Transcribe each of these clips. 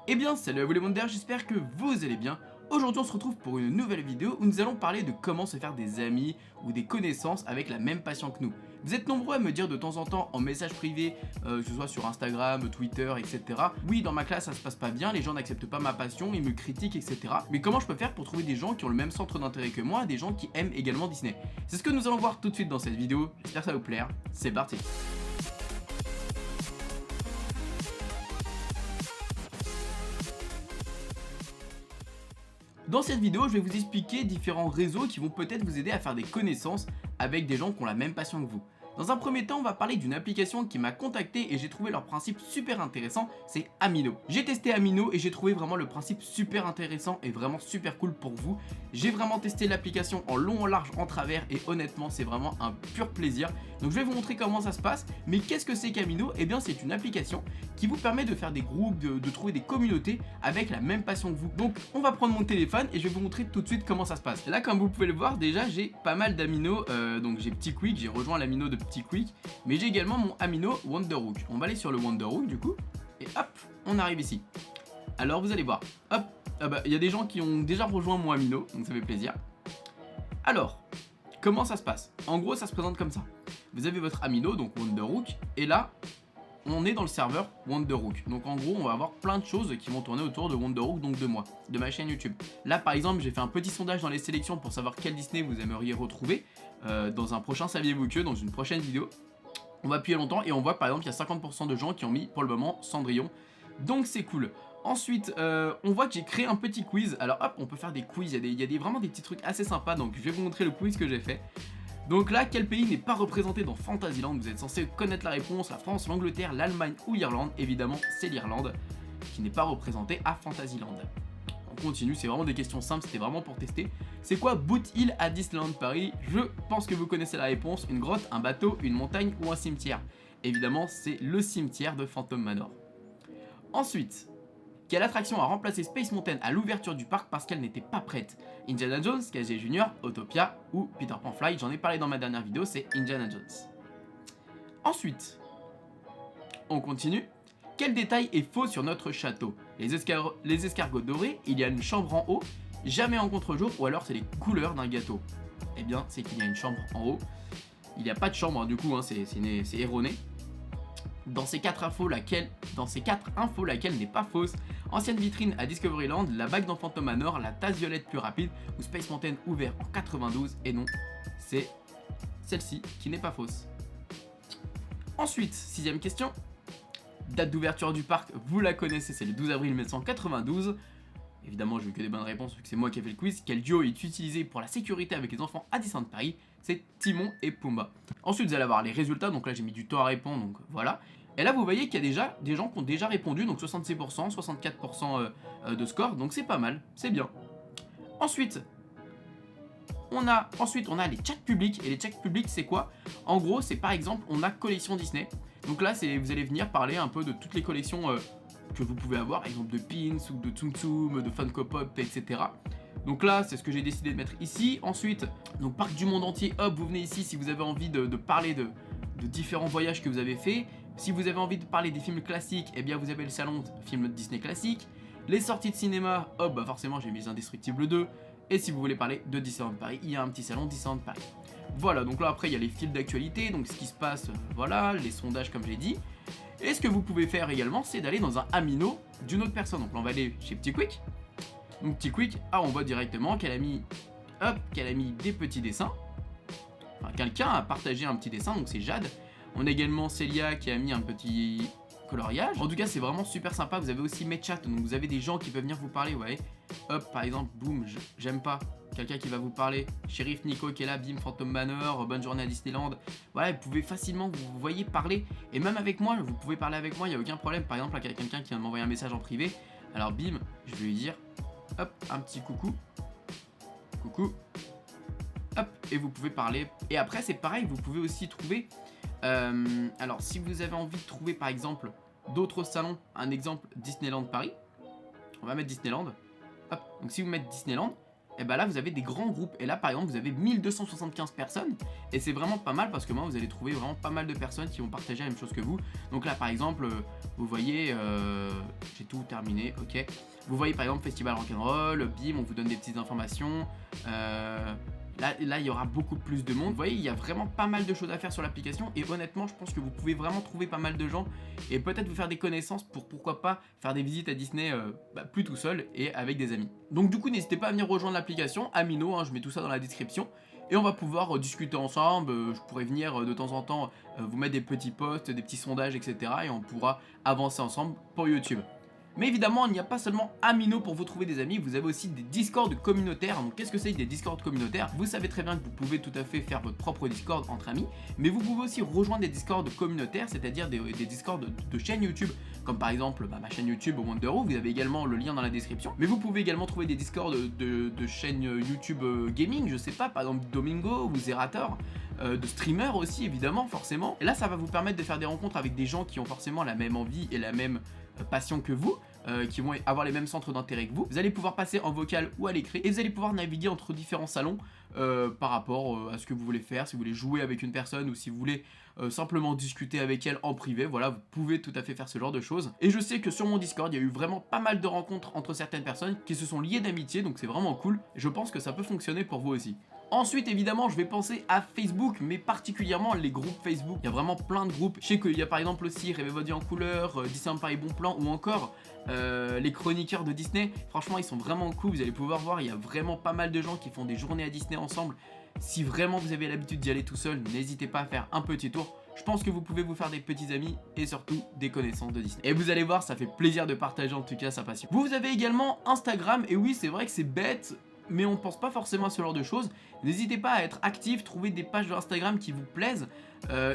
Eh bien salut à vous les Wonders, j'espère que vous allez bien. Aujourd'hui on se retrouve pour une nouvelle vidéo où nous allons parler de comment se faire des amis ou des connaissances avec la même passion que nous. Vous êtes nombreux à me dire de temps en temps en message privé, que ce soit sur Instagram, Twitter, etc. Oui, dans ma classe ça se passe pas bien, les gens n'acceptent pas ma passion, ils me critiquent, etc. Mais comment je peux faire pour trouver des gens qui ont le même centre d'intérêt que moi, des gens qui aiment également Disney? C'est ce que nous allons voir tout de suite dans cette vidéo, j'espère que ça va vous plaire, c'est parti. Dans cette vidéo, je vais vous expliquer différents réseaux qui vont peut-être vous aider à faire des connaissances avec des gens qui ont la même passion que vous. Dans un premier temps, on va parler d'une application qui m'a contacté et j'ai trouvé leur principe super intéressant, c'est Amino. J'ai testé Amino et j'ai trouvé vraiment le principe super intéressant et vraiment super cool pour vous. J'ai vraiment testé l'application en long, en large, en travers et honnêtement, c'est vraiment un pur plaisir. Donc je vais vous montrer comment ça se passe, mais qu'est-ce que c'est qu'Amino? Eh bien c'est une application qui vous permet de faire des groupes, de trouver des communautés avec la même passion que vous. Donc on va prendre mon téléphone et je vais vous montrer tout de suite comment ça se passe. Là comme vous pouvez le voir, déjà j'ai pas mal d'Amino, donc j'ai Petit Quick, j'ai rejoint l'Amino de Petit Quick, mais j'ai également mon Amino Wonderhook. On va aller sur le Wonderhook du coup, et hop, on arrive ici. Alors vous allez voir, hop, il y a des gens qui ont déjà rejoint mon Amino, donc ça fait plaisir. Alors, comment ça se passe? En gros ça se présente comme ça. Vous avez votre Amino, donc Wonderhook, et là, on est dans le serveur Wonderhook. Donc en gros, on va avoir plein de choses qui vont tourner autour de Wonderhook, donc de moi, de ma chaîne YouTube. Là par exemple, j'ai fait un petit sondage dans les sélections pour savoir quel Disney vous aimeriez retrouver dans un prochain Saviez-vous que, dans une prochaine vidéo. On va appuyer longtemps et on voit par exemple qu'il y a 50% de gens qui ont mis pour le moment Cendrillon. Donc c'est cool. Ensuite, on voit que j'ai créé un petit quiz. Alors hop, on peut faire des quiz, il y a vraiment des petits trucs assez sympas. Donc je vais vous montrer le quiz que j'ai fait. Donc là, quel pays n'est pas représenté dans Fantasyland? Vous êtes censé connaître la réponse, la France, l'Angleterre, l'Allemagne ou l'Irlande. Évidemment, c'est l'Irlande qui n'est pas représentée à Fantasyland. On continue, c'est vraiment des questions simples, c'était vraiment pour tester. C'est quoi Boot Hill à Disneyland Paris? Je pense que vous connaissez la réponse, une grotte, un bateau, une montagne ou un cimetière. Évidemment, c'est le cimetière de Phantom Manor. Ensuite, quelle attraction a remplacé Space Mountain à l'ouverture du parc parce qu'elle n'était pas prête? Indiana Jones, KG Junior, Autopia ou Peter Pan Flight? J'en ai parlé dans ma dernière vidéo, c'est Indiana Jones. Ensuite, on continue. Quel détail est faux sur notre château? Les escargots dorés, il y a une chambre en haut, jamais en contre-jour, ou alors c'est les couleurs d'un gâteau? Eh bien, c'est qu'il y a une chambre en haut. Il n'y a pas de chambre, hein, du coup, hein, c'est erroné. Dans ces quatre infos, laquelle n'est pas fausse? Ancienne vitrine à Discoveryland, la bague dans Phantom Manor, la tasse violette plus rapide ou Space Mountain ouvert en 92? Et non, c'est celle-ci qui n'est pas fausse. Ensuite, sixième question. Date d'ouverture du parc, vous la connaissez, c'est le 12 avril 1992. Évidemment, je veux que des bonnes réponses vu que c'est moi qui ai fait le quiz. Quel duo est utilisé pour la sécurité avec les enfants à Disneyland Paris? C'est Timon et Pumba. Ensuite, vous allez avoir les résultats. Donc là, j'ai mis du temps à répondre, donc voilà. Et là, vous voyez qu'il y a déjà des gens qui ont déjà répondu, donc 66%, 64% de score, donc c'est pas mal, c'est bien. Ensuite, on a les chats publics. Et les chats publics, c'est quoi? En gros, c'est par exemple, on a collection Disney. Donc là, vous allez venir parler un peu de toutes les collections que vous pouvez avoir, par exemple de Pins ou de Tsum Tsum, de Funko Pop, etc. Donc là, c'est ce que j'ai décidé de mettre ici. Ensuite, donc parc du monde entier, hop, vous venez ici si vous avez envie de parler de différents voyages que vous avez fait. Si vous avez envie de parler des films classiques, eh bien vous avez le salon film Disney classique. Les sorties de cinéma, hop, bah forcément j'ai mis Les Indestructibles 2. Et si vous voulez parler de Disneyland Paris, il y a un petit salon Disneyland Paris. Voilà, donc là après il y a les fils d'actualité, donc ce qui se passe, voilà, les sondages comme j'ai dit. Et ce que vous pouvez faire également, c'est d'aller dans un Amino d'une autre personne. Donc là on va aller chez Petit Quick. Donc Petit Quick, on voit directement qu'elle a mis, des petits dessins. Enfin, quelqu'un a partagé un petit dessin, donc c'est Jade. On a également Célia qui a mis un petit coloriage. En tout cas, c'est vraiment super sympa. Vous avez aussi mes chats, donc vous avez des gens qui peuvent venir vous parler, vous voyez. Hop, par exemple, boum, j'aime pas. Quelqu'un qui va vous parler. Shérif Nico qui est là, bim, Phantom Manor, bonne journée à Disneyland. Voilà, vous pouvez facilement, vous voyez, parler. Et même avec moi, vous pouvez parler avec moi, il n'y a aucun problème. Par exemple, là, il y a quelqu'un qui vient de m'envoyer un message en privé. Alors, bim, je vais lui dire, hop, un petit coucou. Coucou. Hop, et vous pouvez parler. Et après, c'est pareil, vous pouvez aussi trouver... alors, si vous avez envie de trouver, par exemple, d'autres salons, un exemple, Disneyland Paris. On va mettre Disneyland. Hop, donc si vous mettez Disneyland, et bah là vous avez des grands groupes. Et là par exemple vous avez 1275 personnes. Et c'est vraiment pas mal parce que moi vous allez trouver vraiment pas mal de personnes qui vont partager la même chose que vous. Donc là par exemple vous voyez, j'ai tout terminé, ok. Vous voyez par exemple Festival Rock'n'Roll, bim, on vous donne des petites informations. Là, il y aura beaucoup plus de monde. Vous voyez, il y a vraiment pas mal de choses à faire sur l'application. Et honnêtement, je pense que vous pouvez vraiment trouver pas mal de gens. Et peut-être vous faire des connaissances pour pourquoi pas faire des visites à Disney plus tout seul et avec des amis. Donc du coup, n'hésitez pas à venir rejoindre l'application Amino, hein, je mets tout ça dans la description. Et on va pouvoir discuter ensemble. Je pourrais venir de temps en temps vous mettre des petits posts, des petits sondages, etc. Et on pourra avancer ensemble pour YouTube. Mais évidemment, il n'y a pas seulement Amino pour vous trouver des amis, vous avez aussi des Discord communautaires. Donc qu'est-ce que c'est des Discord communautaires? Vous savez très bien que vous pouvez tout à fait faire votre propre Discord entre amis, mais vous pouvez aussi rejoindre des Discord communautaires, c'est-à-dire des Discord de chaînes YouTube, comme par exemple ma chaîne YouTube Wonderoo, vous avez également le lien dans la description. Mais vous pouvez également trouver des Discord de chaînes YouTube gaming, je sais pas, par exemple Domingo ou Zerator. De streamers aussi évidemment forcément, et là ça va vous permettre de faire des rencontres avec des gens qui ont forcément la même envie et la même passion que vous, qui vont avoir les mêmes centres d'intérêt que vous. Vous allez pouvoir passer en vocal ou à l'écrit et vous allez pouvoir naviguer entre différents salons par rapport à ce que vous voulez faire, si vous voulez jouer avec une personne ou si vous voulez simplement discuter avec elle en privé. Voilà, vous pouvez tout à fait faire ce genre de choses. Et je sais que sur mon Discord, il y a eu vraiment pas mal de rencontres entre certaines personnes qui se sont liées d'amitié, donc c'est vraiment cool. Je pense que ça peut fonctionner pour vous aussi. Ensuite, évidemment, je vais penser à Facebook, mais particulièrement les groupes Facebook. Il y a vraiment plein de groupes. Je sais qu'il y a par exemple aussi Rêver votre vie en couleur, Disney Paris Bon Plan, ou encore les chroniqueurs de Disney. Franchement, ils sont vraiment cool. Vous allez pouvoir voir, il y a vraiment pas mal de gens qui font des journées à Disney ensemble. Si vraiment vous avez l'habitude d'y aller tout seul, n'hésitez pas à faire un petit tour. Je pense que vous pouvez vous faire des petits amis et surtout des connaissances de Disney. Et vous allez voir, ça fait plaisir de partager en tout cas sa passion. Vous avez également Instagram, et oui, c'est vrai que c'est bête, mais on ne pense pas forcément à ce genre de choses. N'hésitez pas à être actif, trouver des pages de Instagram qui vous plaisent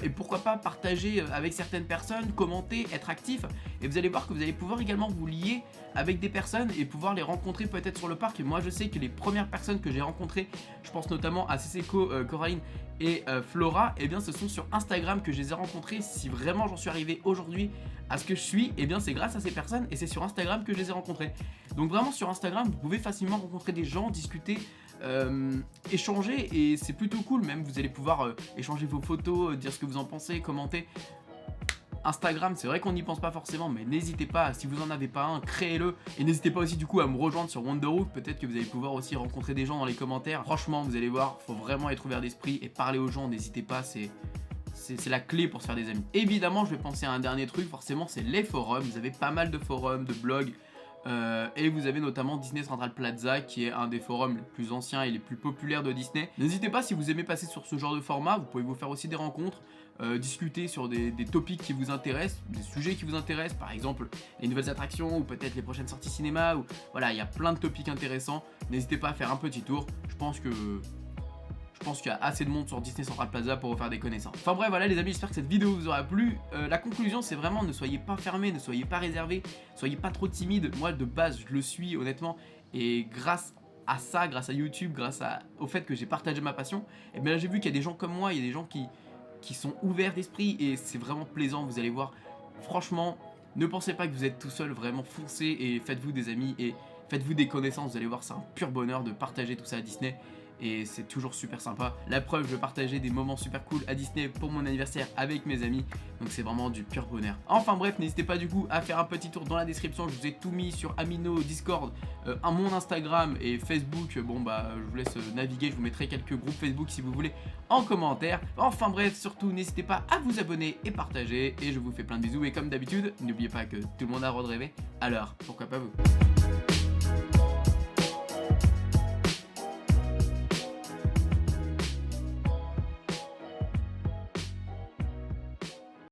et pourquoi pas partager avec certaines personnes, commenter, être actif. Et vous allez voir que vous allez pouvoir également vous lier avec des personnes et pouvoir les rencontrer peut-être sur le parc. Et moi je sais que les premières personnes que j'ai rencontrées, je pense notamment à Cécéco, Coraline et Flora, et bien ce sont sur Instagram que je les ai rencontrées. Si vraiment j'en suis arrivé aujourd'hui à ce que je suis, et bien c'est grâce à ces personnes et c'est sur Instagram que je les ai rencontrées. Donc vraiment sur Instagram vous pouvez facilement rencontrer des gens, discuter, échanger, et c'est plutôt cool. Même vous allez pouvoir échanger vos photos, dire ce que vous en pensez, commenter. Instagram, c'est vrai qu'on n'y pense pas forcément, mais n'hésitez pas, si vous en avez pas un, créez-le. Et n'hésitez pas aussi du coup à me rejoindre sur Wonderoo, peut-être que vous allez pouvoir aussi rencontrer des gens dans les commentaires. Franchement, vous allez voir, faut vraiment être ouvert d'esprit et parler aux gens, n'hésitez pas, c'est la clé pour se faire des amis. Évidemment, je vais penser à un dernier truc, forcément, c'est les forums. Vous avez pas mal de forums, de blogs, et vous avez notamment Disney Central Plaza qui est un des forums les plus anciens et les plus populaires de Disney. N'hésitez pas, si vous aimez passer sur ce genre de format, vous pouvez vous faire aussi des rencontres, discuter sur des topics qui vous intéressent, des sujets qui vous intéressent, par exemple les nouvelles attractions ou peut-être les prochaines sorties cinéma, ou voilà, il y a plein de topics intéressants. N'hésitez pas à faire un petit tour, je pense qu'il y a assez de monde sur Disney Central Plaza pour vous faire des connaissances. Enfin bref, voilà les amis, j'espère que cette vidéo vous aura plu. La conclusion, c'est vraiment ne soyez pas fermés, ne soyez pas réservés, soyez pas trop timides. Moi de base, je le suis honnêtement, et grâce à ça, grâce à YouTube, au fait que j'ai partagé ma passion, et bien là j'ai vu qu'il y a des gens comme moi, il y a des gens qui sont ouverts d'esprit, et c'est vraiment plaisant. Vous allez voir, franchement, ne pensez pas que vous êtes tout seul, vraiment foncez et faites-vous des amis et faites-vous des connaissances. Vous allez voir, c'est un pur bonheur de partager tout ça à Disney. Et c'est toujours super sympa. La preuve, je partageais des moments super cool à Disney pour mon anniversaire avec mes amis. Donc c'est vraiment du pur bonheur. Enfin bref, n'hésitez pas du coup à faire un petit tour dans la description. Je vous ai tout mis sur Amino, Discord, mon Instagram et Facebook. Bon bah je vous laisse naviguer. Je vous mettrai quelques groupes Facebook si vous voulez en commentaire. Enfin bref, surtout n'hésitez pas à vous abonner et partager. Et je vous fais plein de bisous. Et comme d'habitude, n'oubliez pas que tout le monde a le droit de rêver. Alors pourquoi pas vous?